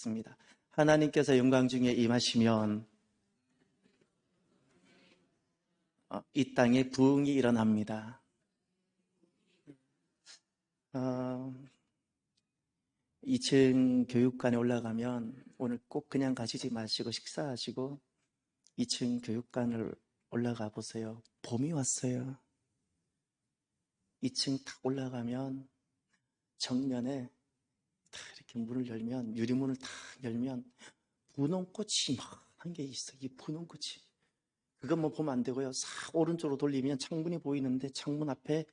기도하겠습니다. 하나님께서 영광 중에 임하시면 이 땅에 부흥이 일어납니다. 2층 교육관에 올라가면 오늘 꼭 그냥 가시지 마시고 식사하시고 2층 교육관을 올라가 보세요. 봄이 왔어요. 2층 딱 올라가면 정면에 딱 이렇게 문을 열면, 유리문을 딱 열면 분홍꽃이 막 한 게 있어요. 이 분홍꽃이. 그것만 보면 안 되고요. 싹 오른쪽으로 돌리면 창문이 보이는데 창문 앞에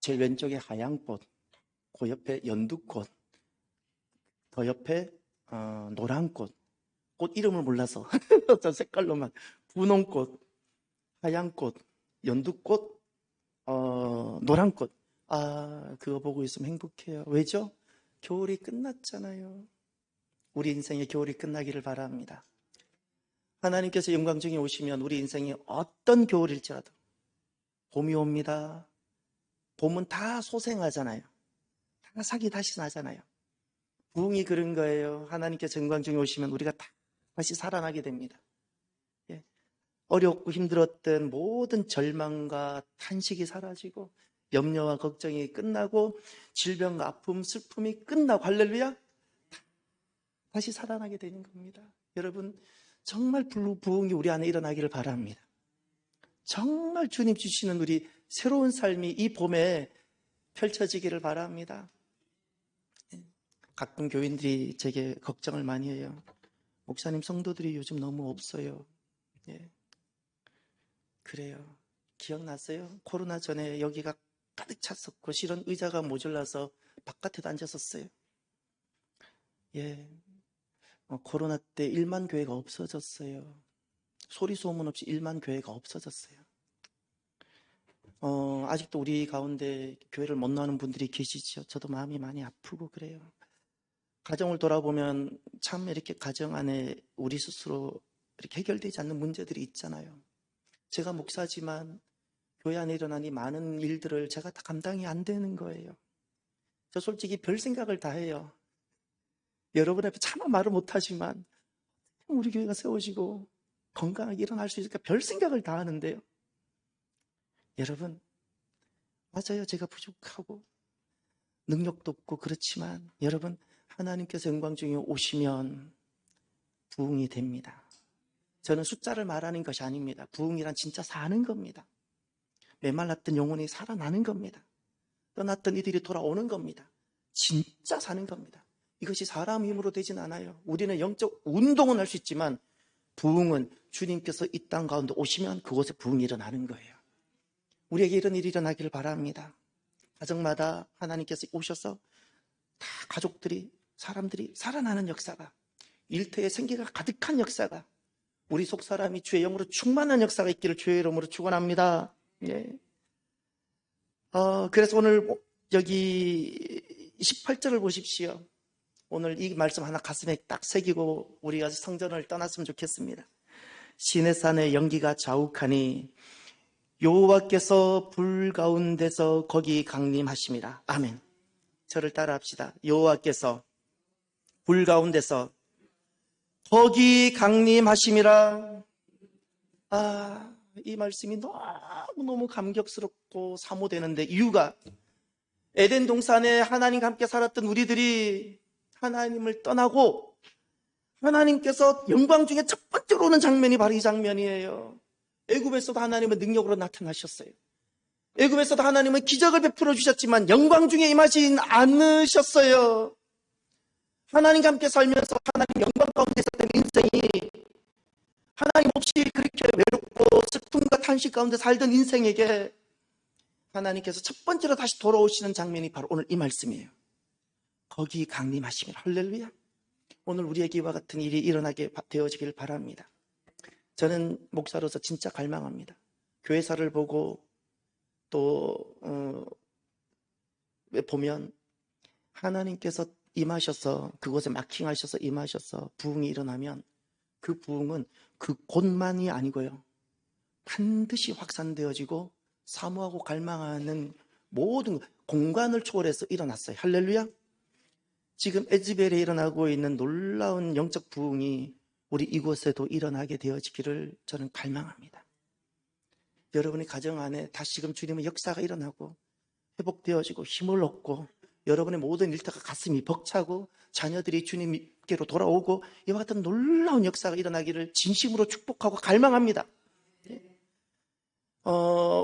제일 왼쪽에 하얀 꽃, 그 옆에 연두꽃, 그 옆에 노란 꽃. 꽃 이름을 몰라서 저 색깔로만 분홍꽃, 하얀 꽃, 연두꽃, 노란 꽃. 그거 보고 있으면 행복해요. 왜죠? 겨울이 끝났잖아요. 우리 인생의 겨울이 끝나기를 바랍니다. 하나님께서 영광 중에 오시면 우리 인생이 어떤 겨울일지라도 봄이 옵니다. 봄은 다 소생하잖아요. 다 싹이 다시 나잖아요. 부흥이 그런 거예요. 하나님께서 영광 중에 오시면 우리가 다시 살아나게 됩니다. 어렵고 힘들었던 모든 절망과 탄식이 사라지고 염려와 걱정이 끝나고 질병과 아픔, 슬픔이 끝나고 할렐루야 다시 살아나게 되는 겁니다. 여러분 정말 부흥이 우리 안에 일어나기를 바랍니다. 정말 주님 주시는 우리 새로운 삶이 이 봄에 펼쳐지기를 바랍니다. 가끔 교인들이 제게 걱정을 많이 해요. 목사님, 성도들이 요즘 너무 없어요. 그래요. 기억나세요? 코로나 전에 여기가 가득 찼었고 실은 의자가 모자라서 바깥에도 앉았었어요. 코로나 때 1만 교회가 없어졌어요. 소리 소문 없이 1만 교회가 없어졌어요. 아직도 우리 가운데 교회를 못 나오는 분들이 계시죠. 저도 마음이 많이 아프고 그래요. 가정을 돌아보면 참 이렇게 가정 안에 우리 스스로 이렇게 해결되지 않는 문제들이 있잖아요. 제가 목사지만 교회 안에 일어나는 이 많은 일들을 제가 다 감당이 안 되는 거예요. 저 솔직히 별 생각을 다 해요. 여러분 앞에 차마 말을 못하지만 우리 교회가 세워지고 건강하게 일어날 수 있을까 별 생각을 다 하는데요. 여러분 맞아요. 제가 부족하고 능력도 없고 그렇지만 여러분 하나님께서 영광 중에 오시면 부흥이 됩니다. 저는 숫자를 말하는 것이 아닙니다. 부흥이란 진짜 사는 겁니다. 메말랐던 영혼이 살아나는 겁니다. 떠났던 이들이 돌아오는 겁니다. 진짜 사는 겁니다. 이것이 사람 힘으로 되진 않아요. 우리는 영적 운동은 할 수 있지만 부흥은 주님께서 이 땅 가운데 오시면 그곳에 부흥이 일어나는 거예요. 우리에게 이런 일이 일어나기를 바랍니다. 가정마다 하나님께서 오셔서 다 가족들이 사람들이 살아나는 역사가 일터에 생기가 가득한 역사가 우리 속사람이 주의 영으로 충만한 역사가 있기를 주의 이름으로 축원합니다. 그래서 오늘 여기 18절을 보십시오. 오늘 이 말씀 하나 가슴에 딱 새기고 우리가 성전을 떠났으면 좋겠습니다. 시내산의 연기가 자욱하니 여호와께서 불 가운데서 거기 강림하심이라. 아멘. 저를 따라합시다. 여호와께서 불 가운데서 거기 강림하심이라. 이 말씀이 너무너무 감격스럽고 사모되는데 이유가 에덴 동산에 하나님과 함께 살았던 우리들이 하나님을 떠나고 하나님께서 영광 중에 첫 번째로 오는 장면이 바로 이 장면이에요. 애굽에서도 하나님은 능력으로 나타나셨어요. 애굽에서도 하나님은 기적을 베풀어 주셨지만 영광 중에 임하진 않으셨어요. 하나님과 함께 살면서 하나님 영광 가운데 있었던 인생이 하나님 없이 그렇게 외롭고 슬픔과 탄식 가운데 살던 인생에게 하나님께서 첫 번째로 다시 돌아오시는 장면이 바로 오늘 이 말씀이에요. 거기 강림하시면 할렐루야. 오늘 우리에게 이와 같은 일이 일어나게 되어지길 바랍니다. 저는 목사로서 진짜 갈망합니다. 교회사를 보고 또 보면 하나님께서 임하셔서 그곳에 마킹하셔서 임하셔서 부흥이 일어나면 그 부흥은 그 곳만이 아니고요. 반드시 확산되어지고 사모하고 갈망하는 모든 공간을 초월해서 일어났어요. 할렐루야. 지금 에즈벨에 일어나고 있는 놀라운 영적 부흥이 우리 이곳에도 일어나게 되어지기를 저는 갈망합니다. 여러분의 가정 안에 다시금 주님의 역사가 일어나고 회복되어지고 힘을 얻고 여러분의 모든 일터가 가슴이 벅차고 자녀들이 주님께로 돌아오고 이와 같은 놀라운 역사가 일어나기를 진심으로 축복하고 갈망합니다.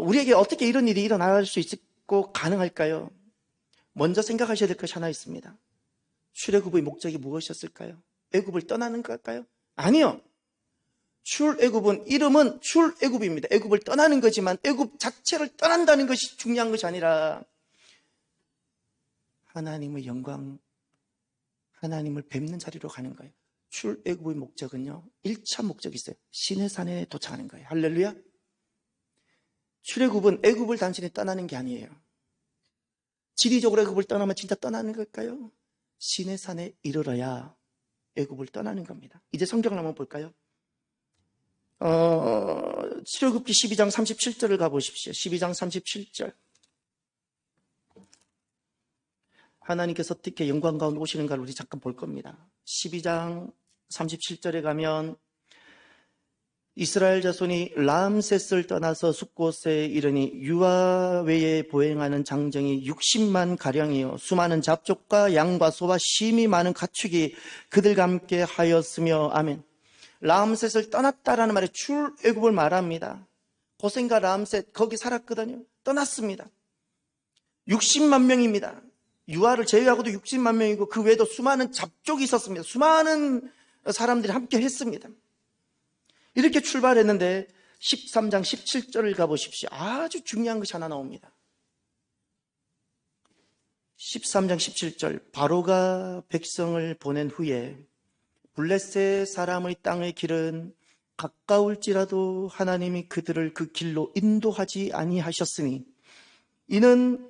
우리에게 어떻게 이런 일이 일어날 수 있고 가능할까요? 먼저 생각하셔야 될 것이 하나 있습니다. 출애굽의 목적이 무엇이었을까요? 애굽을 떠나는 걸까요? 아니요. 출애굽은 이름은 출애굽입니다. 애굽을 떠나는 거지만 애굽 자체를 떠난다는 것이 중요한 것이 아니라 하나님의 영광, 하나님을 뵙는 자리로 가는 거예요. 출애굽의 목적은요, 1차 목적이 있어요. 시내산에 도착하는 거예요. 할렐루야. 출애굽은 애굽을 단순히 떠나는 게 아니에요. 지리적으로 애굽을 떠나면 진짜 떠나는 걸까요? 시내산에 이르러야 애굽을 떠나는 겁니다. 이제 성경을 한번 볼까요? 출애굽기 12장 37절을 가보십시오. 12장 37절. 하나님께서 어떻게 영광 가운데 오시는가를 우리 잠깐 볼 겁니다. 12장 37절에 가면 이스라엘 자손이 람셋을 떠나서 숫곳에 이르니 유아 외에 보행하는 장정이 60만 가량이요 수많은 잡족과 양과 소와 심히 많은 가축이 그들과 함께 하였으며 아멘. 람셋을 떠났다라는 말에 출애굽을 말합니다. 고센과 람셋 거기 살았거든요. 떠났습니다. 60만 명입니다. 유아를 제외하고도 60만 명이고 그 외에도 수많은 잡족이 있었습니다. 수많은 사람들이 함께 했습니다. 이렇게 출발했는데 13장 17절을 가보십시오. 아주 중요한 것이 하나 나옵니다. 13장 17절 바로가 백성을 보낸 후에 블레셋 사람의 땅의 길은 가까울지라도 하나님이 그들을 그 길로 인도하지 아니하셨으니 이는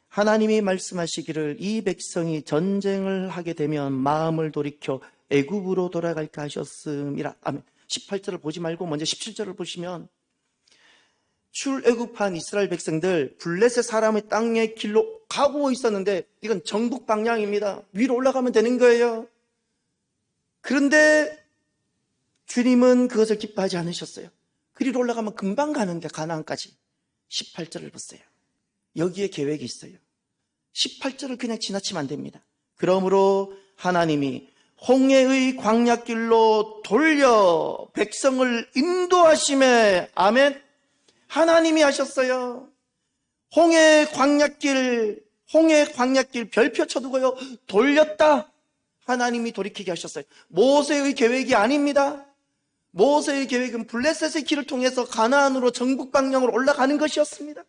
하나님이 말씀하시기를 이 백성이 전쟁을 하게 되면 마음을 돌이켜 애굽으로 돌아갈까 하셨음이라. 아멘. 18절을 보지 말고 먼저 17절을 보시면 출애굽한 이스라엘 백성들 블레셋 사람의 땅의 길로 가고 있었는데 이건 정북 방향입니다. 위로 올라가면 되는 거예요. 그런데 주님은 그것을 기뻐하지 않으셨어요. 그리로 올라가면 금방 가는데 가나안까지. 18절을 보세요. 여기에 계획이 있어요. 18절을 그냥 지나치면 안 됩니다. 그러므로 하나님이 홍해의 광야길로 돌려 백성을 인도하심에 아멘. 하나님이 하셨어요. 홍해 광야길 별표 쳐두고요. 돌렸다. 하나님이 돌이키게 하셨어요. 모세의 계획이 아닙니다. 모세의 계획은 블레셋의 길을 통해서 가나안으로 정북 방향으로 올라가는 것이었습니다.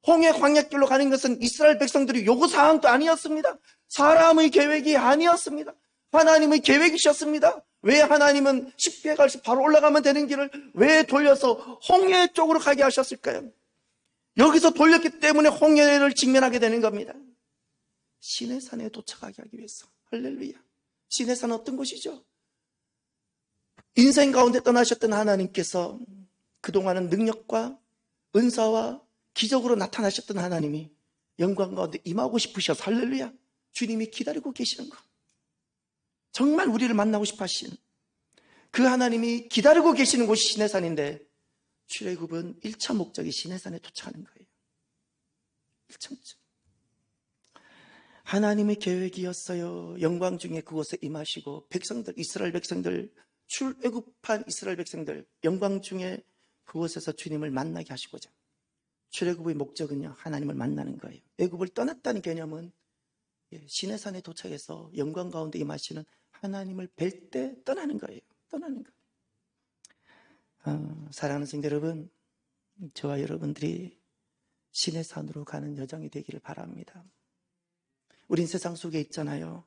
홍해 광야길로 가는 것은 이스라엘 백성들이 요구사항도 아니었습니다. 사람의 계획이 아니었습니다. 하나님의 계획이셨습니다. 왜 하나님은 쉽게 갈 수 바로 올라가면 되는 길을 왜 돌려서 홍해 쪽으로 가게 하셨을까요? 여기서 돌렸기 때문에 홍해를 직면하게 되는 겁니다. 시내산에 도착하게 하기 위해서. 할렐루야. 시내산은 어떤 곳이죠? 인생 가운데 떠나셨던 하나님께서 그동안은 능력과 은사와 기적으로 나타나셨던 하나님이 영광 가운데 임하고 싶으셔서 할렐루야. 주님이 기다리고 계시는 것. 정말 우리를 만나고 싶어 하신 그 하나님이 기다리고 계시는 곳이 시내산인데 출애굽은 1차 목적이 시내산에 도착하는 거예요. 1차 목적. 하나님의 계획이었어요. 영광 중에 그곳에 임하시고 백성들, 이스라엘 백성들, 출애굽한 이스라엘 백성들 영광 중에 그곳에서 주님을 만나게 하시고자. 출애굽의 목적은요, 하나님을 만나는 거예요. 애굽을 떠났다는 개념은 시내산에 도착해서 영광 가운데 임하시는 하나님을 뵐 때 떠나는 거예요. 떠나는 거예요. 사랑하는 성도 여러분, 저와 여러분들이 시내산으로 가는 여정이 되기를 바랍니다. 우린 세상 속에 있잖아요.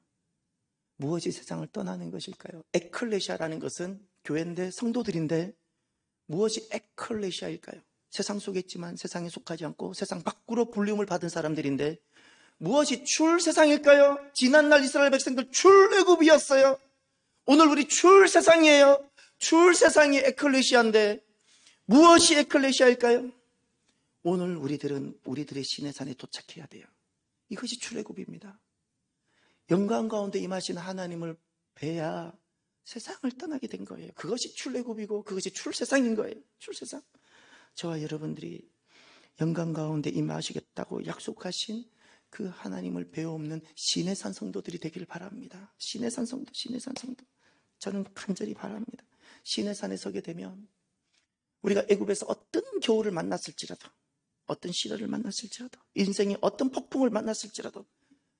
무엇이 세상을 떠나는 것일까요? 에클레시아라는 것은 교회인데 성도들인데 무엇이 에클레시아일까요? 세상 속에 있지만 세상에 속하지 않고 세상 밖으로 불림을 받은 사람들인데 무엇이 출세상일까요? 지난날 이스라엘 백성들 출애굽이었어요. 오늘 우리 출세상이에요. 출세상이 에클레시아인데 무엇이 에클레시아일까요? 오늘 우리들은 우리들의 시내산에 도착해야 돼요. 이것이 출애굽입니다. 영광 가운데 임하신 하나님을 뵈야 세상을 떠나게 된 거예요. 그것이 출애굽이고 그것이 출세상인 거예요. 출세상. 저와 여러분들이 영광 가운데 임하시겠다고 약속하신 그 하나님을 배워없는 시내산 성도들이 되기를 바랍니다. 시내산 성도, 시내산 성도. 저는 간절히 바랍니다. 시내산에 서게 되면 우리가 애굽에서 어떤 겨울을 만났을지라도, 어떤 시련을 만났을지라도, 인생의 어떤 폭풍을 만났을지라도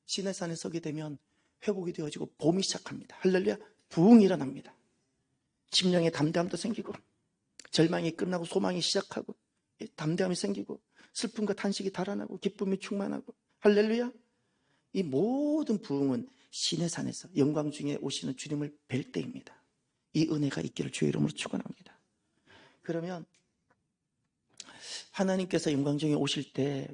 시내산에 서게 되면 회복이 되어지고 봄이 시작합니다. 할렐루야. 부흥이 일어납니다. 심령의 담대함도 생기고, 절망이 끝나고 소망이 시작하고, 담대함이 생기고, 슬픔과 탄식이 달아나고, 기쁨이 충만하고, 할렐루야. 이 모든 부흥은 시내산에서 영광 중에 오시는 주님을 뵐 때입니다. 이 은혜가 있기를 주의 이름으로 축원합니다. 그러면 하나님께서 영광 중에 오실 때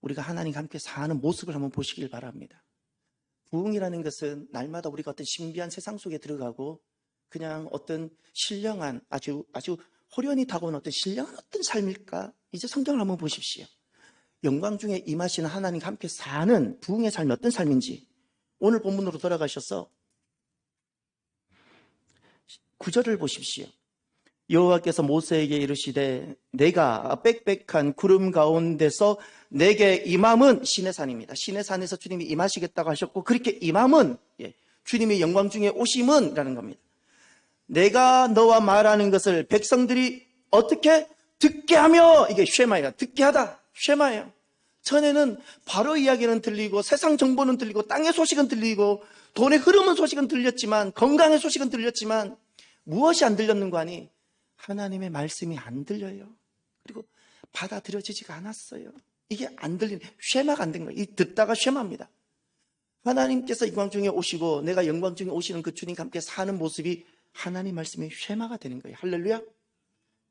우리가 하나님과 함께 사는 모습을 한번 보시길 바랍니다. 부흥이라는 것은 날마다 우리가 어떤 신비한 세상 속에 들어가고 그냥 어떤 신령한 아주 호련히 다가오는 어떤 신령한 어떤 삶일까? 이제 성경을 한번 보십시오. 영광 중에 임하시는 하나님과 함께 사는 부흥의 삶이 어떤 삶인지 오늘 본문으로 돌아가셔서 9절을 보십시오. 여호와께서 모세에게 이르시되 내가 빽빽한 구름 가운데서 내게 임함은 시내산입니다. 시내산에서 주님이 임하시겠다고 하셨고 그렇게 임함은 주님의 영광 중에 오심은 라는 겁니다. 내가 너와 말하는 것을 백성들이 어떻게 듣게 하며, 이게 쉐마예요. 듣게 하다. 쉐마예요. 전에는 바로 이야기는 들리고 세상 정보는 들리고 땅의 소식은 들리고 돈의 흐름은 소식은 들렸지만 건강의 소식은 들렸지만 무엇이 안 들렸는가 하니 하나님의 말씀이 안 들려요. 그리고 받아들여지지가 않았어요. 이게 안 들리는, 쉐마가 안 된 거예요. 이 듣다가 쉐마입니다. 하나님께서 영광 중에 오시고 내가 영광 중에 오시는 그 주님과 함께 사는 모습이 하나님 말씀의 쉐마가 되는 거예요. 할렐루야.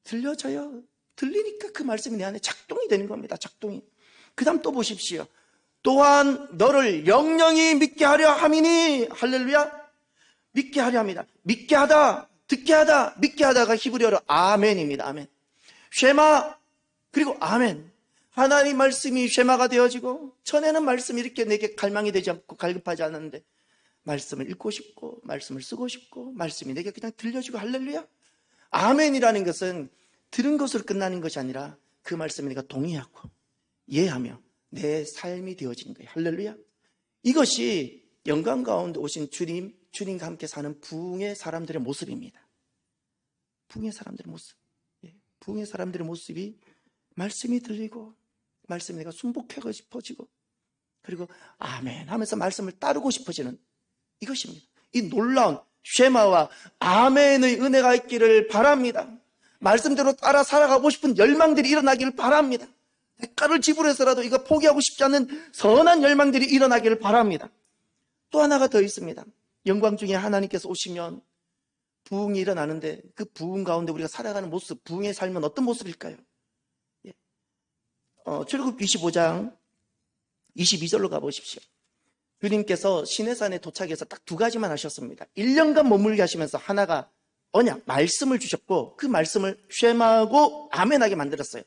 들려져요. 들리니까 그 말씀이 내 안에 작동이 되는 겁니다. 작동이. 그 다음 또 보십시오. 또한 너를 영영히 믿게 하려 함이니, 할렐루야. 믿게 하려 합니다. 믿게 하다, 듣게 하다, 믿게 하다가 히브리어로 아멘입니다. 아멘. 쉐마, 그리고 아멘. 하나님 말씀이 쉐마가 되어지고, 전에는 말씀이 이렇게 내게 갈망이 되지 않고 갈급하지 않았는데 말씀을 읽고 싶고 말씀을 쓰고 싶고 말씀이 내게 그냥 들려지고, 할렐루야. 아멘이라는 것은 들은 것으로 끝나는 것이 아니라 그 말씀에 내가 동의하고 이해하며 내 삶이 되어지는 거예요. 할렐루야. 이것이 영광 가운데 오신 주님과 함께 사는 부흥의 사람들의 모습입니다. 부흥의 사람들의 모습. 부흥의 사람들의 모습이 말씀이 들리고 말씀에 내가 순복하고 싶어지고 그리고 아멘 하면서 말씀을 따르고 싶어지는 이것입니다. 이 놀라운 쉐마와 아멘의 은혜가 있기를 바랍니다. 말씀대로 따라 살아가고 싶은 열망들이 일어나기를 바랍니다. 대가를 지불해서라도 이거 포기하고 싶지 않는 선한 열망들이 일어나기를 바랍니다. 또 하나가 더 있습니다. 영광 중에 하나님께서 오시면 부흥이 일어나는데 그 부흥 가운데 우리가 살아가는 모습, 부흥의 삶은 어떤 모습일까요? 출애굽 25장 22절로 가보십시오. 주님께서 시내산에 도착해서 딱 두 가지만 하셨습니다. 1년간 머물게 하시면서 하나가 언약, 말씀을 주셨고 그 말씀을 쉐마하고 아멘하게 만들었어요.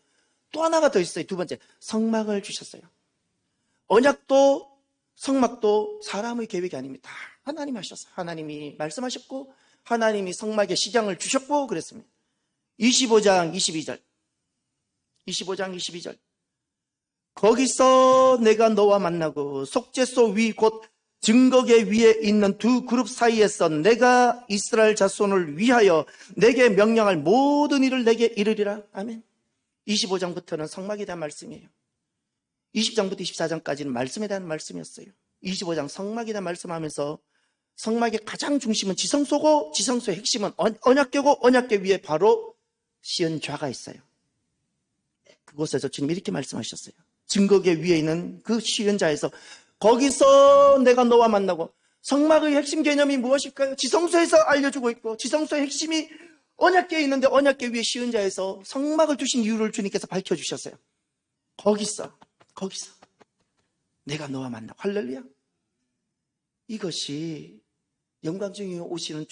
또 하나가 더 있어요. 두 번째, 성막을 주셨어요. 언약도 성막도 사람의 계획이 아닙니다. 다 하나님이 하셨어요. 하나님이 말씀하셨고 하나님이 성막의 시장을 주셨고 그랬습니다. 25장 22절 25장 22절 거기서 내가 너와 만나고 속죄소 위 곧 증거계 위에 있는 두 그룹 사이에서 내가 이스라엘 자손을 위하여 내게 명령할 모든 일을 내게 이르리라. 아멘. 25장부터는 성막에 대한 말씀이에요. 20장부터 24장까지는 말씀에 대한 말씀이었어요. 25장 성막에 대한 말씀하면서 성막의 가장 중심은 지성소고 지성소의 핵심은 언약궤고 언약궤 위에 바로 시은좌가 있어요. 그곳에서 주님이 이렇게 말씀하셨어요. 증거궤 위에 있는 그 시은좌에서 거기서 내가 너와 만나고 성막의 핵심 개념이 무엇일까요? 지성소에서 알려주고 있고 지성소의 핵심이 언약궤에 있는데 언약궤 위에 시은좌에서 성막을 두신 이유를 주님께서 밝혀주셨어요. 거기서 내가 너와 만나고 할렐루야. 이것이 영광 중에 오시는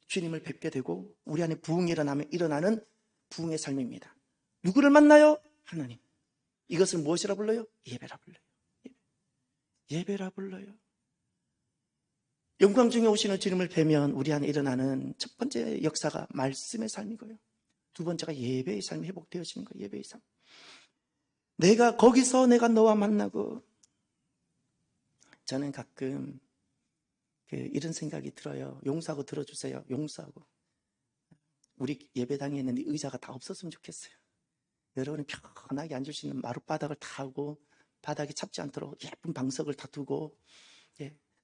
주님을 뵙게 되고 우리 안에 부흥이 일어나면 일어나는 부흥의 삶입니다. 누구를 만나요? 하나님. 이것을 무엇이라 불러요? 예배라 불러요. 예배라 불러요. 영광 중에 오시는 주님을 뵈면 우리 안에 일어나는 첫 번째 역사가 말씀의 삶이고요. 두 번째가 예배의 삶이 회복되어지는 거예요. 예배의 삶. 내가 거기서 내가 너와 만나고, 저는 가끔 이런 생각이 들어요. 용서하고 들어주세요. 용서하고. 우리 예배당에 있는 의자가 다 없었으면 좋겠어요. 여러분이 편하게 앉을 수 있는 마룻바닥을 다 하고 바닥이 찹지 않도록 예쁜 방석을 다 두고,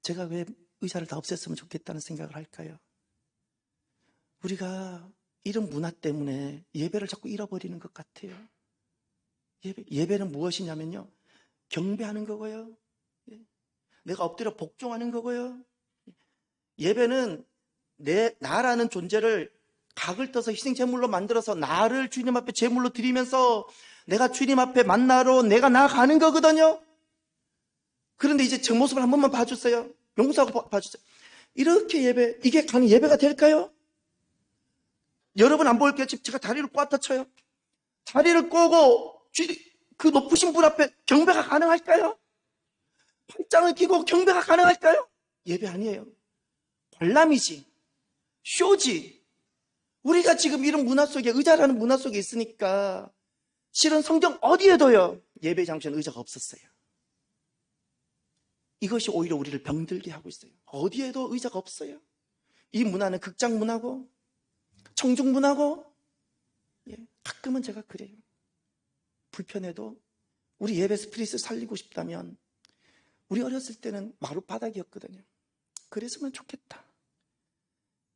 제가 왜 의자를 다 없앴으면 좋겠다는 생각을 할까요? 우리가 이런 문화 때문에 예배를 자꾸 잃어버리는 것 같아요. 예배는 무엇이냐면요, 경배하는 거고요, 내가 엎드려 복종하는 거고요, 예배는 나라는 존재를 각을 떠서 희생제물로 만들어서 나를 주님 앞에 제물로 드리면서 내가 주님 앞에 만나러 내가 나아가는 거거든요. 그런데 이제 제 모습을 한 번만 봐주세요. 용서하고 봐주세요. 이렇게 이게 가는 예배가 될까요? 여러분 안 보일게요. 지금 제가 다리를 꽈다 쳐요. 다리를 꼬고 그 높으신 분 앞에 경배가 가능할까요? 팔짱을 끼고 경배가 가능할까요? 예배 아니에요. 관람이지, 쇼지. 우리가 지금 이런 문화 속에, 의자라는 문화 속에 있으니까 실은 성경 어디에도요, 예배 장소에는 의자가 없었어요. 이것이 오히려 우리를 병들게 하고 있어요. 어디에도 의자가 없어요. 이 문화는 극장 문화고 청중 문화고, 가끔은 제가 그래요. 불편해도 우리 예배 스피릿을 살리고 싶다면 우리 어렸을 때는 마룻바닥이었거든요. 그랬으면 좋겠다.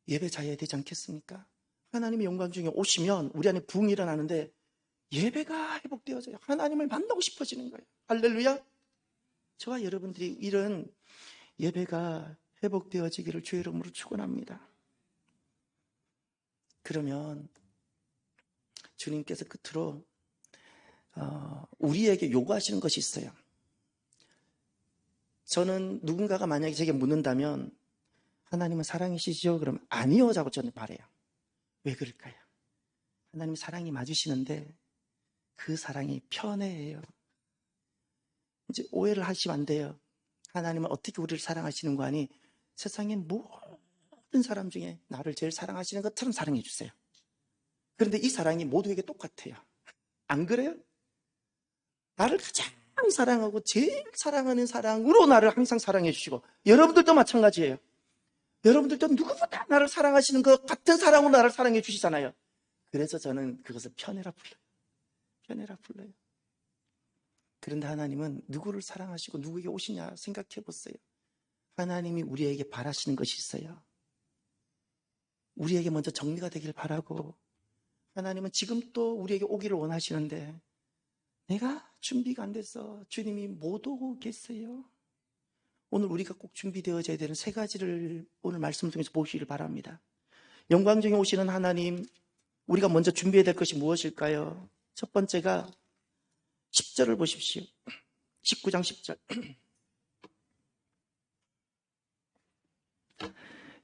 예배 자해야 되지 않겠습니까? 하나님의 영광 중에 오시면 우리 안에 부흥이 일어나는데 예배가 회복되어져요. 하나님을 만나고 싶어지는 거예요. 할렐루야. 저와 여러분들이 이런 예배가 회복되어지기를 주의 이름으로 축원합니다. 그러면 주님께서 끝으로 우리에게 요구하시는 것이 있어요. 저는 누군가가 만약에 제게 묻는다면 하나님은 사랑이시죠? 그러면 아니요 라고 저는 말해요. 왜 그럴까요? 하나님 사랑이 맞으시는데 그 사랑이 편해요. 이제 오해를 하시면 안 돼요. 하나님은 어떻게 우리를 사랑하시는 거 아니? 세상의 모든 사람 중에 나를 제일 사랑하시는 것처럼 사랑해 주세요. 그런데 이 사랑이 모두에게 똑같아요. 안 그래요? 나를 가장 사랑하고 제일 사랑하는 사랑으로 나를 항상 사랑해 주시고, 여러분들도 마찬가지예요. 여러분들도 누구보다 나를 사랑하시는 것 같은 사랑으로 나를 사랑해 주시잖아요. 그래서 저는 그것을 편애라 불러요. 편애라 불러요. 그런데 하나님은 누구를 사랑하시고 누구에게 오시냐 생각해 보세요. 하나님이 우리에게 바라시는 것이 있어요. 우리에게 먼저 정리가 되길 바라고, 하나님은 지금 또 우리에게 오기를 원하시는데 내가 준비가 안 돼서 주님이 못 오고 계세요. 오늘 우리가 꼭 준비되어져야 되는 세 가지를 오늘 말씀 중에서 보시기를 바랍니다. 영광 중에 오시는 하나님, 우리가 먼저 준비해야 될 것이 무엇일까요? 첫 번째가 10절을 보십시오. 19장 10절.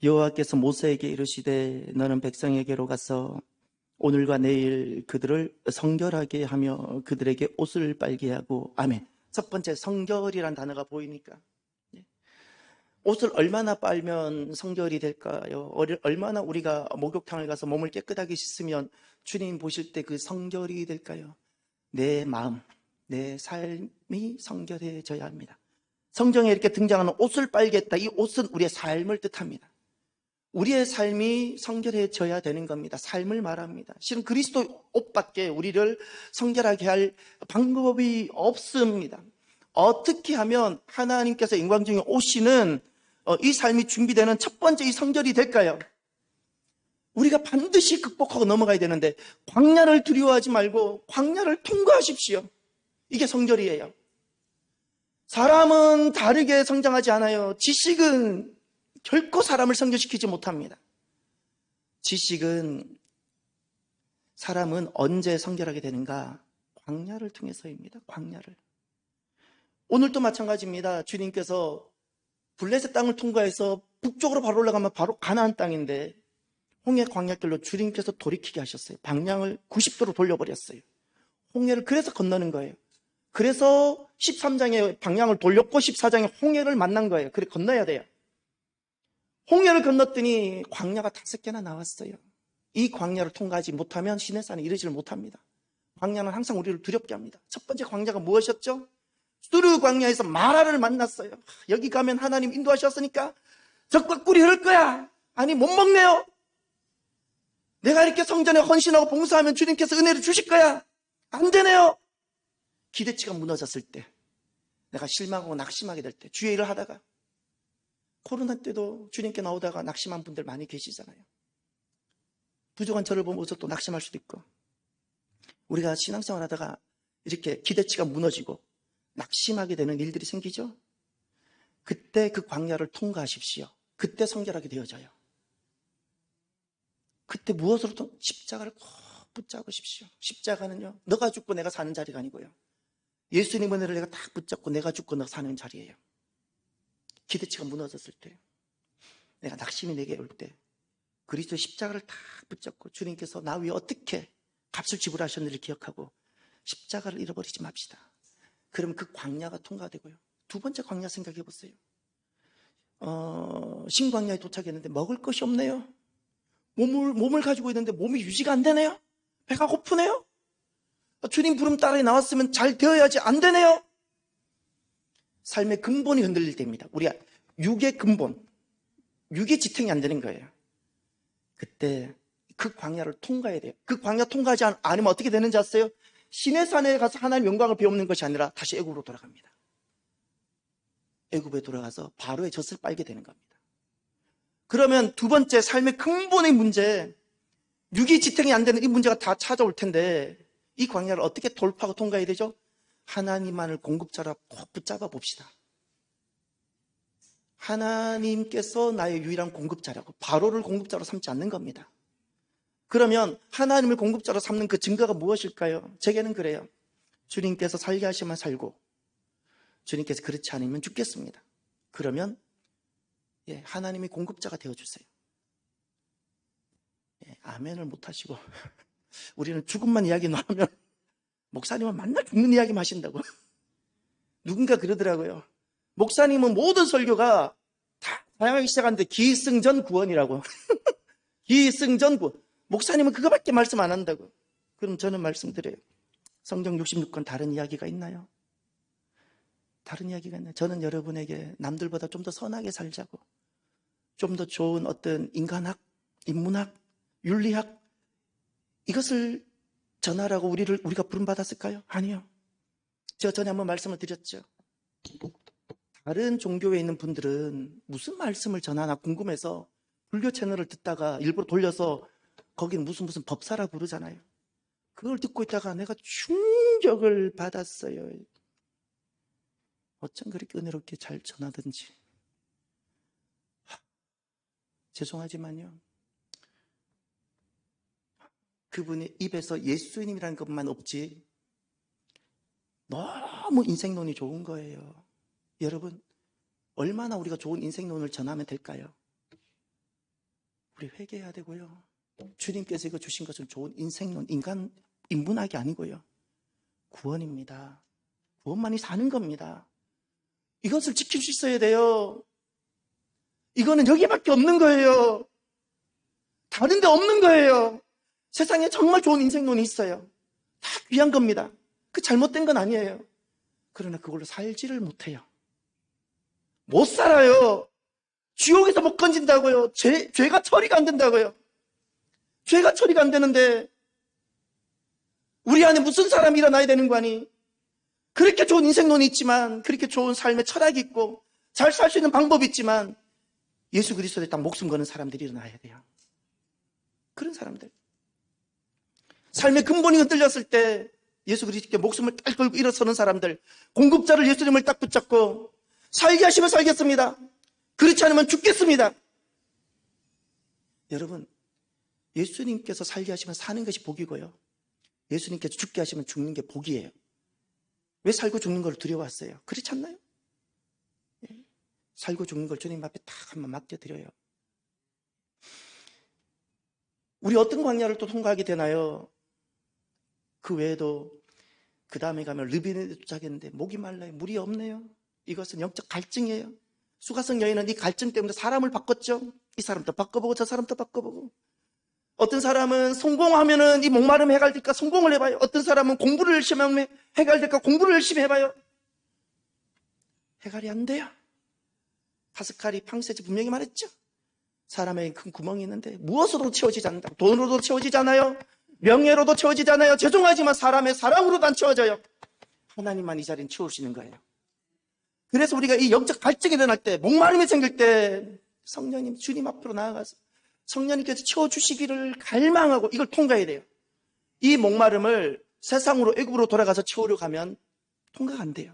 여호와께서 모세에게 이르시되 너는 백성에게로 가서 오늘과 내일 그들을 성결하게 하며 그들에게 옷을 빨게 하고. 아멘. 첫 번째, 성결이란 단어가 보이니까 옷을 얼마나 빨면 성결이 될까요? 얼마나 우리가 목욕탕을 가서 몸을 깨끗하게 씻으면 주님 보실 때 그 성결이 될까요? 내 마음, 내 삶이 성결해져야 합니다. 성경에 이렇게 등장하는 옷을 빨겠다, 이 옷은 우리의 삶을 뜻합니다. 우리의 삶이 성결해져야 되는 겁니다. 삶을 말합니다. 실은 그리스도 옷밖에 우리를 성결하게 할 방법이 없습니다. 어떻게 하면 하나님께서 영광 중에 오시는 이 삶이 준비되는 첫 번째 이 성결이 될까요? 우리가 반드시 극복하고 넘어가야 되는데, 광야를 두려워하지 말고 광야를 통과하십시오. 이게 성결이에요. 사람은 다르게 성장하지 않아요. 지식은 결코 사람을 성결시키지 못합니다. 지식은, 사람은 언제 성결하게 되는가? 광야를 통해서입니다. 광야를. 오늘도 마찬가지입니다. 주님께서 블레셋 땅을 통과해서 북쪽으로 바로 올라가면 바로 가나안 땅인데 홍해 광야길로 주님께서 돌이키게 하셨어요. 방향을 90도로 돌려버렸어요. 홍해를 그래서 건너는 거예요. 그래서 13장에 방향을 돌렸고 14장에 홍해를 만난 거예요. 그래 건너야 돼요. 홍해를 건넜더니 광야가 5개나 나왔어요. 이 광야를 통과하지 못하면 시내산에 이르지를 못합니다. 광야는 항상 우리를 두렵게 합니다. 첫 번째 광야가 무엇이었죠? 수르 광야에서 마라를 만났어요. 여기 가면 하나님 인도하셨으니까 적과 꿀이 흐를 거야. 아니 못 먹네요. 내가 이렇게 성전에 헌신하고 봉사하면 주님께서 은혜를 주실 거야. 안 되네요. 기대치가 무너졌을 때, 내가 실망하고 낙심하게 될 때, 주의 일을 하다가, 코로나 때도 주님께 나오다가 낙심한 분들 많이 계시잖아요. 부족한 저를 보면서 또 낙심할 수도 있고, 우리가 신앙생활 하다가 이렇게 기대치가 무너지고 낙심하게 되는 일들이 생기죠. 그때 그 광야를 통과하십시오. 그때 성결하게 되어져요. 그때 무엇으로 십자가를 꼭 붙잡으십시오. 십자가는요, 너가 죽고 내가 사는 자리가 아니고요, 예수님 은혜를 내가 딱 붙잡고 내가 죽고 너가 사는 자리예요. 기대치가 무너졌을 때, 내가 낙심이 내게 올 때, 그리스도의 십자가를 딱 붙잡고 주님께서 나 위해 어떻게 값을 지불하셨는지를 기억하고 십자가를 잃어버리지 맙시다. 그러면 그 광야가 통과되고요. 두 번째 광야 생각해 보세요. 신광야에 도착했는데 먹을 것이 없네요. 몸을 가지고 있는데 몸이 유지가 안 되네요. 배가 고프네요. 주님 부름 따라 나왔으면 잘 되어야지, 안 되네요. 삶의 근본이 흔들릴 때입니다. 우리가 육의 근본, 육의 지탱이 안 되는 거예요. 그때 그 광야를 통과해야 돼요. 그 광야 통과하지 않으면 어떻게 되는지 아세요? 시내산에 가서 하나님의 영광을 배우는 것이 아니라 다시 애굽으로 돌아갑니다. 애굽에 돌아가서 바로의 젖을 빨게 되는 겁니다. 그러면 두 번째 삶의 근본의 문제, 육이 지탱이 안 되는 이 문제가 다 찾아올 텐데, 이 광야를 어떻게 돌파하고 통과해야 되죠? 하나님만을 공급자라 꼭 붙잡아 봅시다. 하나님께서 나의 유일한 공급자라고, 바로를 공급자로 삼지 않는 겁니다. 그러면 하나님을 공급자로 삼는 그 증거가 무엇일까요? 제게는 그래요. 주님께서 살게 하시면 살고, 주님께서 그렇지 않으면 죽겠습니다. 그러면 하나님이 공급자가 되어주세요. 아멘을 못하시고 우리는 죽음만 이야기 나오면 목사님은 맨날 죽는 이야기만 하신다고. 누군가 그러더라고요. 목사님은 모든 설교가 다 다양하게 시작하는데 기승전 구원이라고. 기승전 구원. 목사님은 그거밖에 말씀 안 한다고. 그럼 저는 말씀드려요. 성경 66권 다른 이야기가 있나요? 다른 이야기가 있나요? 저는 여러분에게 남들보다 좀 더 선하게 살자고, 좀 더 좋은 어떤 인간학, 인문학, 윤리학, 이것을 전하라고 우리가 부름받았을까요? 아니요. 제가 전에 한번 말씀을 드렸죠. 다른 종교에 있는 분들은 무슨 말씀을 전하나 궁금해서 불교 채널을 듣다가 일부러 돌려서 거기는 무슨 법사라 부르잖아요. 그걸 듣고 있다가 내가 충격을 받았어요. 어쩜 그렇게 은혜롭게 잘 전하든지. 죄송하지만요, 그분의 입에서 예수님이라는 것만 없지 너무 인생론이 좋은 거예요. 여러분, 얼마나 우리가 좋은 인생론을 전하면 될까요? 우리 회개해야 되고요. 주님께서 이거 주신 것은 좋은 인생론, 인문학이 아니고요, 구원입니다. 구원만이 사는 겁니다. 이것을 지킬 수 있어야 돼요. 이거는 여기밖에 없는 거예요. 다른 데 없는 거예요. 세상에 정말 좋은 인생론이 있어요. 다 귀한 겁니다. 그 잘못된 건 아니에요. 그러나 그걸로 살지를 못해요. 못 살아요. 지옥에서 못 건진다고요. 죄가 처리가 안 된다고요. 죄가 처리가 안 되는데 우리 안에 무슨 사람이 일어나야 되는 거 아니? 그렇게 좋은 인생론이 있지만, 그렇게 좋은 삶의 철학이 있고 잘 살 수 있는 방법이 있지만, 예수 그리스도에 딱 목숨 거는 사람들이 일어나야 돼요. 그런 사람들, 삶의 근본이 흔들렸을 때 예수 그리스도께 목숨을 딱 걸고 일어서는 사람들, 공급자를 예수님을 딱 붙잡고 살게 하시면 살겠습니다, 그렇지 않으면 죽겠습니다. 여러분, 예수님께서 살게 하시면 사는 것이 복이고요, 예수님께서 죽게 하시면 죽는 게 복이에요. 왜 살고 죽는 걸 두려워하세요? 그렇지 않나요? 살고 죽는 걸 주님 앞에 딱 한번 맡겨드려요. 우리 어떤 광야를 또 통과하게 되나요? 그 외에도 그 다음에 가면 르비네에 도착했는데 목이 말라요. 물이 없네요. 이것은 영적 갈증이에요. 수가성 여인은 이 갈증 때문에 사람을 바꿨죠. 이 사람도 바꿔보고 저 사람도 바꿔보고. 어떤 사람은 성공하면은 이 목마름 해갈될까 성공을 해봐요. 어떤 사람은 공부를 열심히 하면 해갈될까 공부를 열심히 해봐요. 해갈이 안 돼요. 파스칼이 팡세지 분명히 말했죠. 사람에게 큰 구멍이 있는데 무엇으로도 채워지지 않는다. 돈으로도 채워지지 않아요. 명예로도 채워지지 않아요. 죄송하지만 사람의 사랑으로도 안 채워져요. 하나님만 이 자리는 채우시는 거예요. 그래서 우리가 이 영적 갈증이 일어날 때, 목마름이 생길 때 성령님 주님 앞으로 나아가서 성령님께서 채워주시기를 갈망하고 이걸 통과해야 돼요. 이 목마름을 세상으로 애굽으로 돌아가서 채우려고 하면 통과가 안 돼요.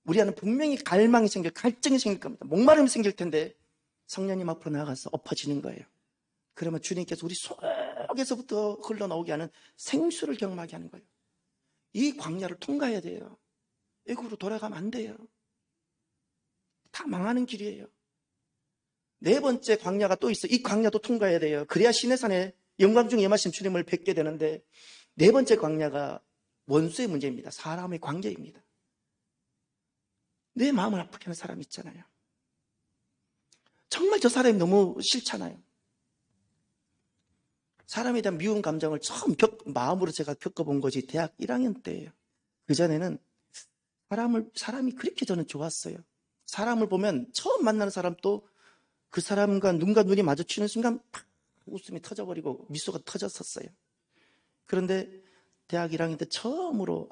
우리 안에 분명히 갈망이 생길, 갈증이 생길 겁니다. 목마름이 생길 텐데 성령님 앞으로 나아가서 엎어지는 거예요. 그러면 주님께서 우리 속에서부터 흘러나오게 하는 생수를 경험하게 하는 거예요. 이 광야를 통과해야 돼요. 애굽으로 돌아가면 안 돼요. 다 망하는 길이에요. 네 번째 광야가 또 있어요. 이 광야도 통과해야 돼요. 그래야 시내산에 영광 중에 임하신 주님을 뵙게 되는데 네 번째 광야가 원수의 문제입니다. 사람의 관계입니다. 내 마음을 아프게 하는 사람이 있잖아요. 정말 저 사람이 너무 싫잖아요. 사람에 대한 미운 감정을 처음 마음으로 제가 겪어본 것이 대학 1학년 때예요. 그전에는 사람이 그렇게 저는 좋았어요. 사람을 보면 처음 만나는 사람 또 그 사람과 눈과 눈이 마주치는 순간 팍 웃음이 터져버리고 미소가 터졌었어요. 그런데 대학 1학년 때 처음으로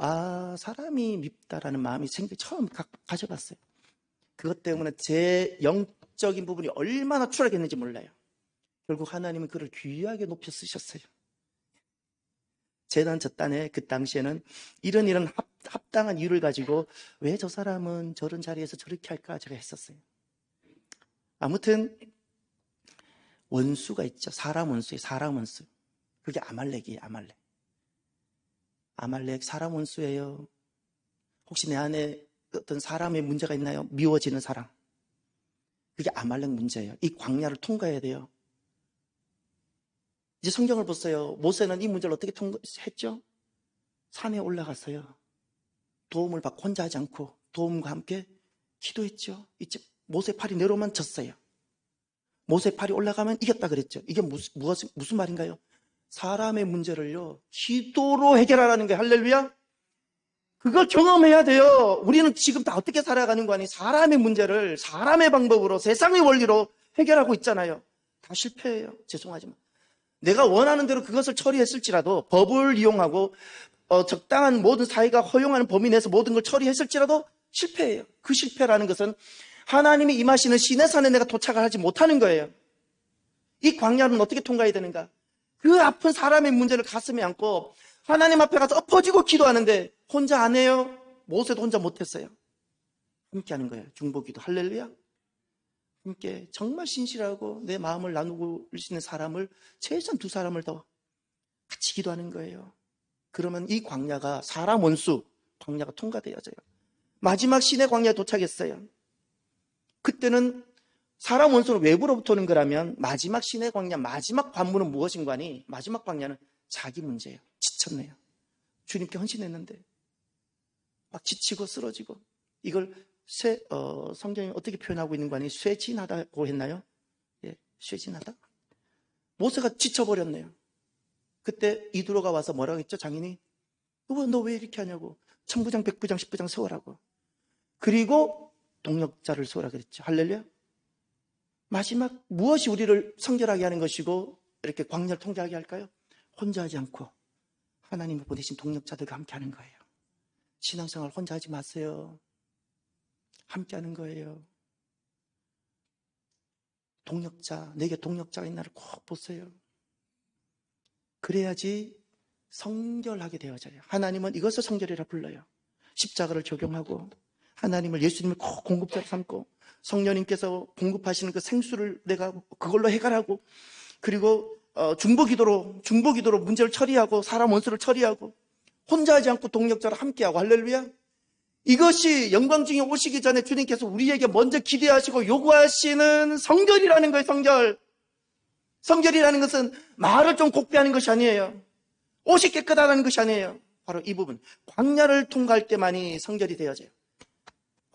사람이 밉다라는 마음이 처음 가져봤어요. 그것 때문에 제 영적인 부분이 얼마나 추락했는지 몰라요. 결국 하나님은 그를 귀하게 높여 쓰셨어요. 재단 저단에 그 당시에는 이런 합당한 이유를 가지고 왜 저 사람은 저런 자리에서 저렇게 할까 제가 했었어요. 아무튼 원수가 있죠. 사람 원수예요. 사람 원수. 그게 아말렉이에요. 아말렉 사람 원수예요. 혹시 내 안에 어떤 사람의 문제가 있나요? 미워지는 사람. 그게 아말렉 문제예요. 이 광야를 통과해야 돼요. 이제 성경을 보세요. 모세는 이 문제를 어떻게 통과했죠? 산에 올라갔어요. 도움을 받고 혼자 하지 않고 도움과 함께 기도했죠. 이제 모세 팔이 내려오면 졌어요. 모세 팔이 올라가면 이겼다 그랬죠. 이게 무슨 말인가요? 사람의 문제를요 기도로 해결하라는 거예요. 할렐루야. 그걸 경험해야 돼요. 우리는 지금 다 어떻게 살아가는 거 아니? 사람의 문제를 사람의 방법으로 세상의 원리로 해결하고 있잖아요. 다 실패해요. 죄송하지만 내가 원하는 대로 그것을 처리했을지라도 법을 이용하고 적당한 모든 사회가 허용하는 범위 내에서 모든 걸 처리했을지라도 실패해요. 그 실패라는 것은 하나님이 임하시는 시내산에 내가 도착을 하지 못하는 거예요. 이 광야는 어떻게 통과해야 되는가? 그 아픈 사람의 문제를 가슴에 안고 하나님 앞에 가서 엎어지고 기도하는데 혼자 안 해요. 모세도 혼자 못했어요. 함께 하는 거예요. 중보기도. 할렐루야. 함께 정말 신실하고 내 마음을 나누고 수 있는 사람을 최소한 두 사람을 더 같이 기도하는 거예요. 그러면 이 광야가 사람 원수 광야가 통과되어져요. 마지막 신의 광야에 도착했어요. 그때는 사람 원수는 외부로부터 오는 거라면 마지막 신의 광야, 마지막 관문은 무엇인가 하니 마지막 광야는 자기 문제예요. 지쳤네요. 주님께 헌신했는데 막 지치고 쓰러지고 이걸 성경이 어떻게 표현하고 있는 거 아니? 쇠진하다고 했나요? 예, 쇠진하다? 모세가 지쳐버렸네요. 그때 이두로가 와서 뭐라고 했죠? 장인이 너 왜 이렇게 하냐고. 천부장, 백부장, 십부장 세우라고. 그리고 동력자를 세우라 그랬죠. 할렐루야. 마지막 무엇이 우리를 성결하게 하는 것이고 이렇게 광야를 통과하게 할까요? 혼자 하지 않고 하나님이 보내신 동력자들과 함께 하는 거예요. 신앙생활 혼자 하지 마세요. 함께 하는 거예요. 동력자, 내게 동력자가 있나를 꼭 보세요. 그래야지 성결하게 되어져요. 하나님은 이것을 성결이라 불러요. 십자가를 적용하고 하나님을 예수님을 꼭 공급자로 삼고 성령님께서 공급하시는 그 생수를 내가 그걸로 해결하고 그리고 중보기도로 문제를 처리하고 사람 원수를 처리하고 혼자 하지 않고 동력자로 함께하고 할렐루야. 이것이 영광 중에 오시기 전에 주님께서 우리에게 먼저 기대하시고 요구하시는 성결이라는 거예요. 성결이라는 것은 말을 좀 곱게 하는 것이 아니에요. 옷이 깨끗하다는 것이 아니에요. 바로 이 부분. 광야를 통과할 때만이 성결이 되어져요.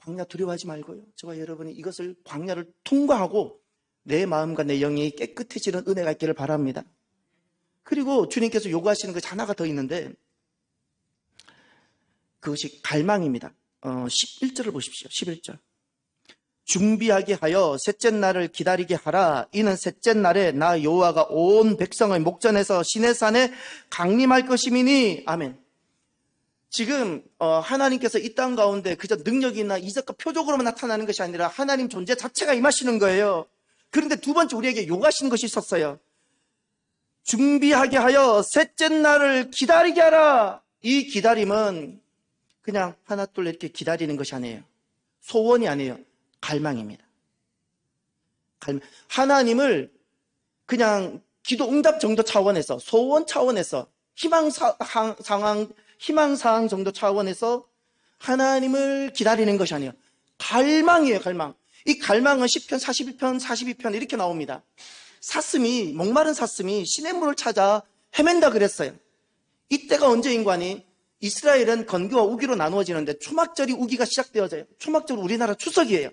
광야 두려워하지 말고요. 저와 여러분이 이것을 광야를 통과하고 내 마음과 내 영이 깨끗해지는 은혜가 있기를 바랍니다. 그리고 주님께서 요구하시는 것이 하나가 더 있는데 그것이 갈망입니다. 11절을 보십시오. 11절. 준비하게 하여 셋째 날을 기다리게 하라. 이는 셋째 날에 나 여호와가 온 백성의 목전에서 시내산에 강림할 것임이니. 아멘. 지금 하나님께서 이 땅 가운데 그저 능력이나 이적과 표적으로만 나타나는 것이 아니라 하나님 존재 자체가 임하시는 거예요. 그런데 두 번째 우리에게 요구하시는 것이 있었어요. 준비하게 하여 셋째 날을 기다리게 하라. 이 기다림은 그냥 하나 둘 이렇게 기다리는 것이 아니에요. 소원이 아니에요. 갈망입니다. 하나님을 그냥 기도 응답 정도 차원에서, 소원 차원에서, 희망사항 정도 차원에서 하나님을 기다리는 것이 아니에요. 갈망이에요. 갈망. 이 갈망은 10편, 41편, 42편 이렇게 나옵니다. 목마른 사슴이 시냇물을 찾아 헤맨다 그랬어요. 이때가 언제인가니 이스라엘은 건기와 우기로 나누어지는데 초막절이 우기가 시작되어져요. 초막절은 우리나라 추석이에요.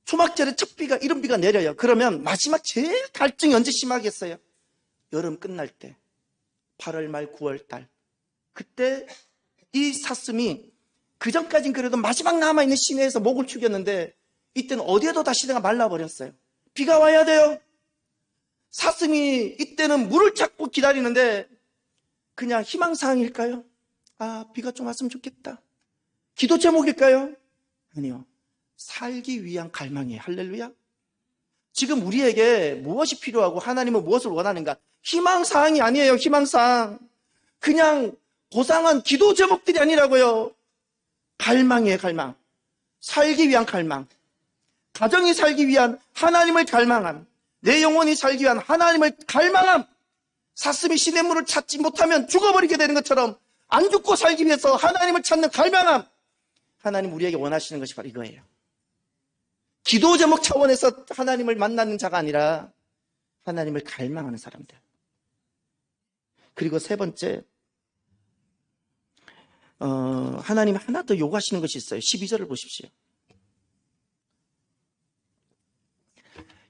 초막절에 첫 비가 이른 비가 내려요. 그러면 마지막 제일 갈증이 언제 심하겠어요? 여름 끝날 때 8월 말 9월 달 그때 이 사슴이 그전까진 그래도 마지막 남아있는 시내에서 목을 축였는데 이때는 어디에도 다 시내가 말라버렸어요. 비가 와야 돼요. 사슴이 이때는 물을 찾고 기다리는데 그냥 희망사항일까요? 비가 좀 왔으면 좋겠다. 기도 제목일까요? 아니요. 살기 위한 갈망이에요. 할렐루야. 지금 우리에게 무엇이 필요하고 하나님은 무엇을 원하는가? 희망사항이 아니에요. 희망사항. 그냥 고상한 기도 제목들이 아니라고요. 갈망이에요. 갈망. 살기 위한 갈망. 가정이 살기 위한 하나님을 갈망함. 내 영혼이 살기 위한 하나님을 갈망함. 사슴이 시냇물을 찾지 못하면 죽어버리게 되는 것처럼 안 죽고 살기 위해서 하나님을 찾는 갈망함. 하나님 우리에게 원하시는 것이 바로 이거예요. 기도 제목 차원에서 하나님을 만나는 자가 아니라 하나님을 갈망하는 사람들. 그리고 세 번째, 하나님이 하나 더 요구하시는 것이 있어요. 12절을 보십시오.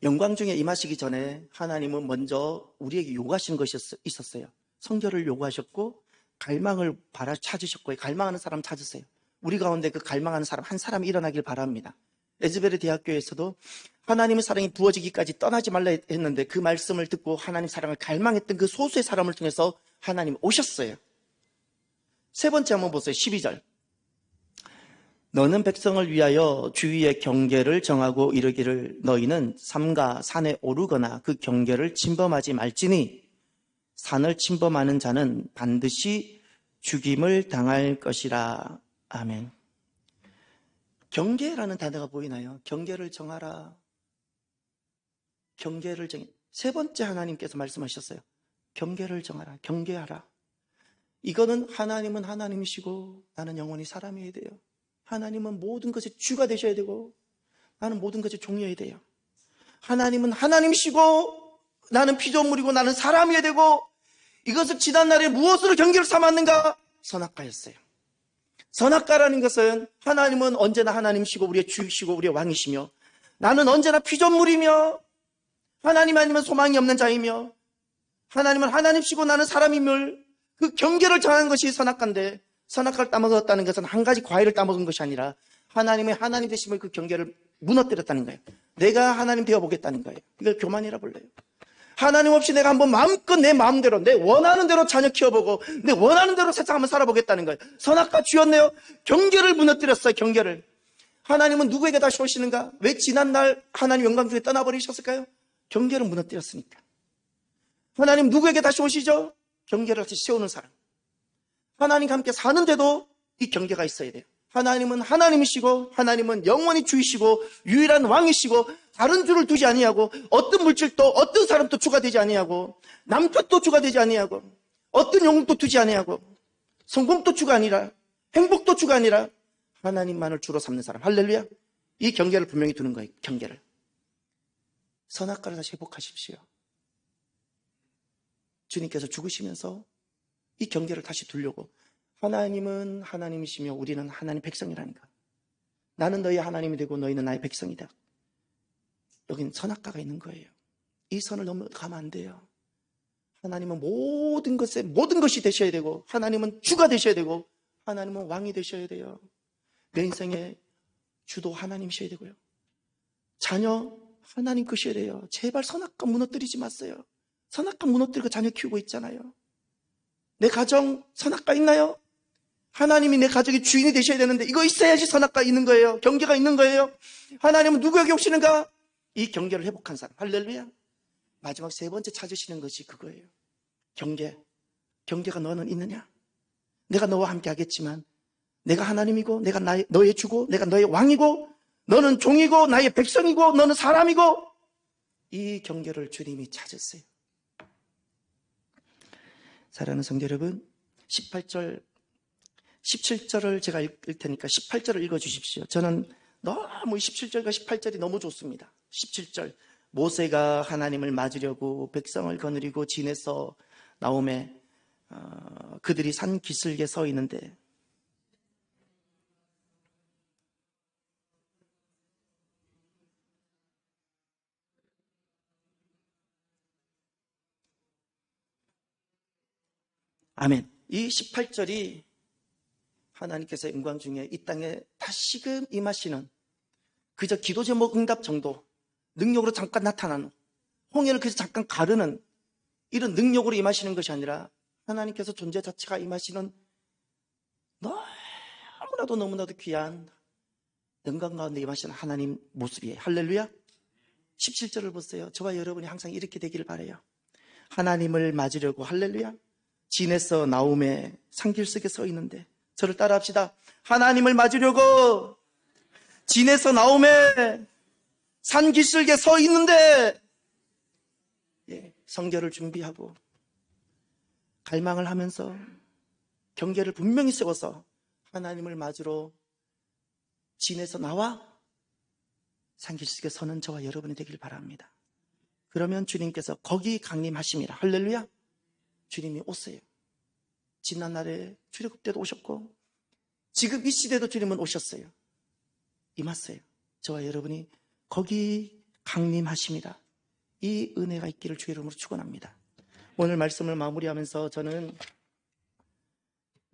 영광 중에 임하시기 전에 하나님은 먼저 우리에게 요구하시는 것이 있었어요. 성결을 요구하셨고 갈망을 찾으셨고 갈망하는 사람 찾으세요. 우리 가운데 그 갈망하는 사람 한 사람이 일어나길 바랍니다. 에즈베르 대학교에서도 하나님의 사랑이 부어지기까지 떠나지 말라 했는데 그 말씀을 듣고 하나님 사랑을 갈망했던 그 소수의 사람을 통해서 하나님 오셨어요. 세 번째 한번 보세요. 12절. 너는 백성을 위하여 주위의 경계를 정하고 이르기를 너희는 삼가 산에 오르거나 그 경계를 침범하지 말지니 산을 침범하는 자는 반드시 죽임을 당할 것이라. 아멘. 경계라는 단어가 보이나요? 경계를 정하라. 경계를 정해. 세 번째 하나님께서 말씀하셨어요. 경계를 정하라. 경계하라. 이거는 하나님은 하나님이시고 나는 영원히 사람이어야 돼요. 하나님은 모든 것의 주가 되셔야 되고 나는 모든 것의 종이어야 돼요. 하나님은 하나님이시고 나는 피조물이고 나는 사람이어야 되고 이것을 지난날에 무엇으로 경계를 삼았는가? 선악과였어요. 선악과라는 것은 하나님은 언제나 하나님이시고 우리의 주이시고 우리의 왕이시며 나는 언제나 피조물이며 하나님 아니면 소망이 없는 자이며 하나님은 하나님이시고 나는 사람임을 그 경계를 정한 것이 선악과인데 선악과를 따먹었다는 것은 한 가지 과일을 따먹은 것이 아니라 하나님의 하나님 되심을 그 경계를 무너뜨렸다는 거예요. 내가 하나님 되어보겠다는 거예요. 이걸 교만이라 불러요. 하나님 없이 내가 한번 마음껏 내 마음대로 내 원하는 대로 자녀 키워보고 내 원하는 대로 세상 한번 살아보겠다는 거예요. 선악과 쥐었네요. 경계를 무너뜨렸어요. 경계를. 하나님은 누구에게 다시 오시는가? 왜 지난날 하나님 영광 중에 떠나버리셨을까요? 경계를 무너뜨렸으니까. 하나님 누구에게 다시 오시죠? 경계를 다시 세우는 사람. 하나님과 함께 사는데도 이 경계가 있어야 돼요. 하나님은 하나님이시고 하나님은 영원히 주이시고 유일한 왕이시고 다른 주를 두지 아니하고 어떤 물질도 어떤 사람도 주가 되지 아니하고 남편도 주가 되지 아니하고 어떤 영웅도 두지 아니하고 성공도 주가 아니라 행복도 주가 아니라 하나님만을 주로 삼는 사람. 할렐루야. 이 경계를 분명히 두는 거예요. 경계를. 선악과를 다시 회복하십시오. 주님께서 죽으시면서 이 경계를 다시 두려고. 하나님은 하나님이시며 우리는 하나님 백성이라는 것. 나는 너희 하나님이 되고 너희는 나의 백성이다. 여긴 선악과가 있는 거예요. 이 선을 넘어가면 안 돼요. 하나님은 모든 것이 되셔야 되고, 하나님은 주가 되셔야 되고, 하나님은 왕이 되셔야 돼요. 내 인생의 주도 하나님이셔야 되고요. 자녀 하나님 것이어야 돼요. 제발 선악과 무너뜨리지 마세요. 선악과 무너뜨리고 자녀 키우고 있잖아요. 내 가정 선악과 있나요? 하나님이 내 가족의 주인이 되셔야 되는데 이거 있어야지 선악과 있는 거예요. 경계가 있는 거예요. 하나님은 누구에게 오시는가? 이 경계를 회복한 사람. 할렐루야. 마지막 세 번째 찾으시는 것이 그거예요. 경계가 너는 있느냐? 내가 너와 함께 하겠지만 내가 하나님이고 내가 너의 주고 내가 너의 왕이고 너는 종이고 나의 백성이고 너는 사람이고, 이 경계를 주님이 찾으세요. 사랑하는 성도 여러분, 18절 17절을 제가 읽을 테니까 18절을 읽어주십시오. 저는 너무 17절과 18절이 너무 좋습니다. 17절, 모세가 하나님을 맞으려고 백성을 거느리고 진에서 나오매 그들이 산 기슭에 서 있는데, 아멘. 이 18절이 하나님께서 영광 중에 이 땅에 다시금 임하시는, 그저 기도 제목 응답 정도, 능력으로 잠깐 나타나는, 홍해를 그래서 잠깐 가르는 이런 능력으로 임하시는 것이 아니라 하나님께서 존재 자체가 임하시는 너무나도 귀한 영광 가운데 임하시는 하나님 모습이에요. 할렐루야. 17절을 보세요. 저와 여러분이 항상 이렇게 되기를 바라요. 하나님을 맞으려고, 할렐루야, 진에서 나오매 산길석에 서 있는데, 저를 따라합시다. 하나님을 맞으려고 진에서 나오매 산길석에 서 있는데, 성결을 준비하고 갈망을 하면서 경계를 분명히 세워서 하나님을 맞으러 진에서 나와 산길석에 서는 저와 여러분이 되길 바랍니다. 그러면 주님께서 거기 강림하심이라. 할렐루야. 주님이 오세요. 지난날에 출애굽 때도 오셨고 지금 이 시대도 주님은 오셨어요. 임하세요. 저와 여러분이 거기 강림하심이라. 이 은혜가 있기를 주의 이름으로 축원합니다. 오늘 말씀을 마무리하면서 저는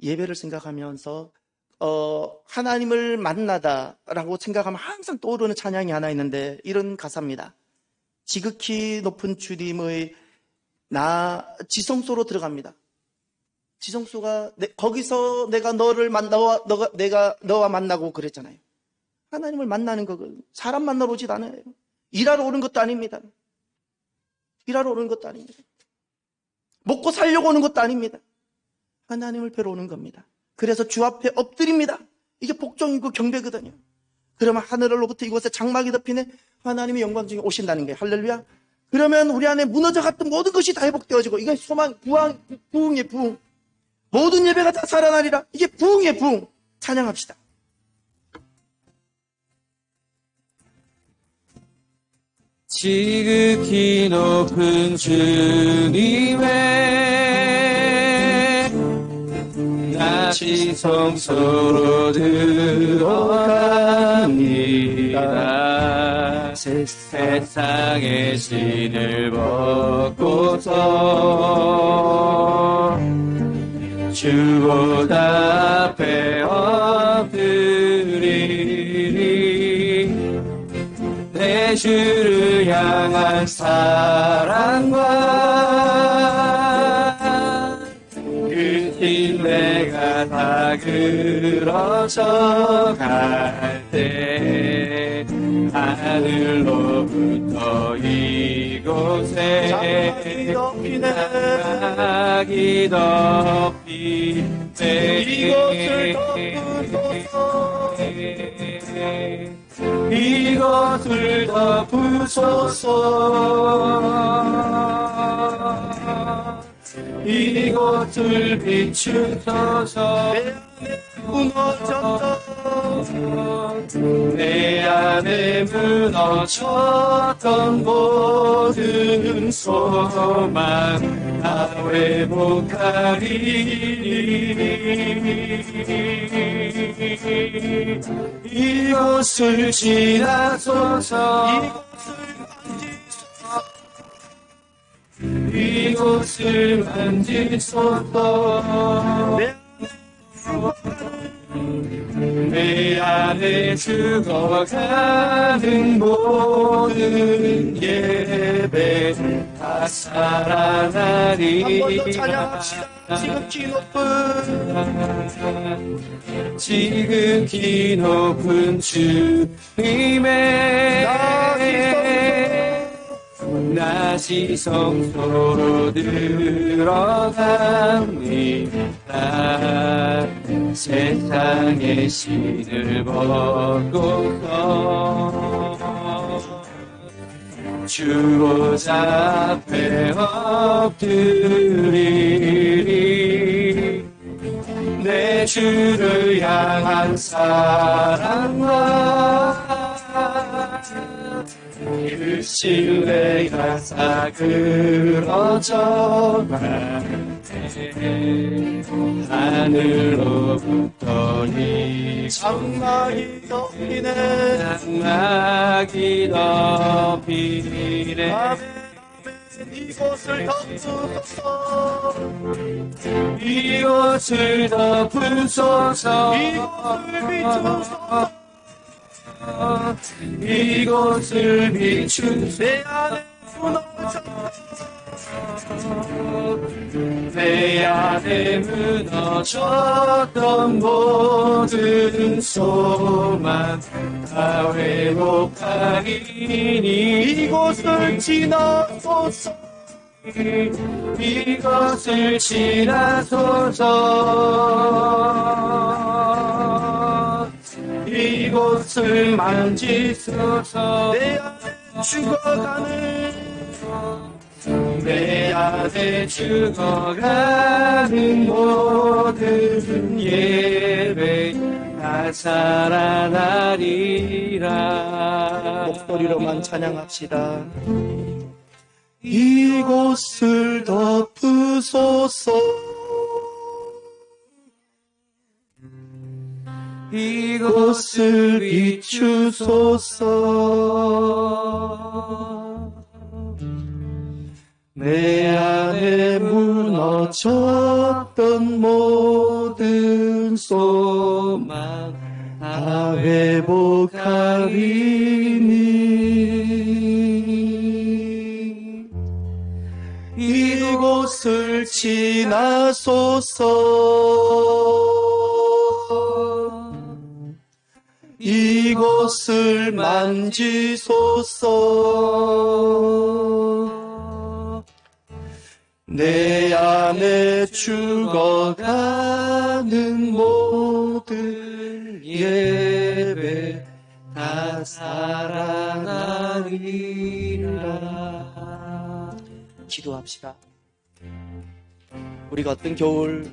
예배를 생각하면서 하나님을 만나다라고 생각하면 항상 떠오르는 찬양이 하나 있는데, 이런 가사입니다. 지극히 높은 주님의 지성소로 들어갑니다. 지성소가 거기서 내가 내가 너와 만나고 그랬잖아요. 하나님을 만나는 거 사람 만나러 오지 않아요. 일하러 오는 것도 아닙니다. 일하러 오는 것도 아닙니다. 먹고 살려고 오는 것도 아닙니다. 하나님을 뵈러 오는 겁니다. 그래서 주 앞에 엎드립니다. 이게 복종이고 경배거든요. 그러면 하늘로부터 이곳에 장막이 덮이네 하나님의 영광 중에 오신다는 게, 할렐루야. 그러면 우리 안에 무너져 갔던 모든 것이 다 회복되어지고, 이게 소망, 부흥의 부흥. 모든 예배가 다 살아나리라. 이게 부흥의 부흥. 찬양합시다. 지극히 높은 주님의 나 지성소로 들어갑니다. 세상의 신을 벗고서 주보다 앞에 엎드리리. 내 주를 향한 사랑과 그 신뢰가 다 그러져 갈 때 하늘로부터 이곳에 장막이 덮이네. 이것을 덮으소서. 이것을 비추소서. 무너졌던 내 안에 무너졌던 모든 소망 다 회복하리니 이곳을 지나소서 이곳을 만지소서 내 안에 죽어가는 모든 예배 다 살아나리. 한 번 더 찬양합시다. 지극히 높은 주님의 낮이 성소로 들어갑니다. 세상의 신을 벗고서 주 보좌 앞에 엎드리리. 내 주를 향한 사랑과 그 신뢰가 사그러져가네. 하늘로부터니 장막이 덮이네. 장막이 덮이네. 이곳을 덮으소서. 이곳을 덮으소서. 이곳을 비추소서. 이곳을 비추소서. 내 안에 무너졌던 모든 소망 다 회복하리니 이곳을 지나소서. 이곳을 지나소서. 이곳을 만지소서. 내 안에 죽어가는 내 안에 죽어가는 모든 예배 다 살아나리라. 목소리로만 찬양합시다. 이곳을 덮으소서. 이곳을 비추소서. 내 안에 무너졌던 모든 소망 다 회복하리니 이곳을 지나소서. 이곳을 만지소서. 내 안에 죽어가는 모든 예배 다 살아나리라. 기도합시다. 우리가 어떤 겨울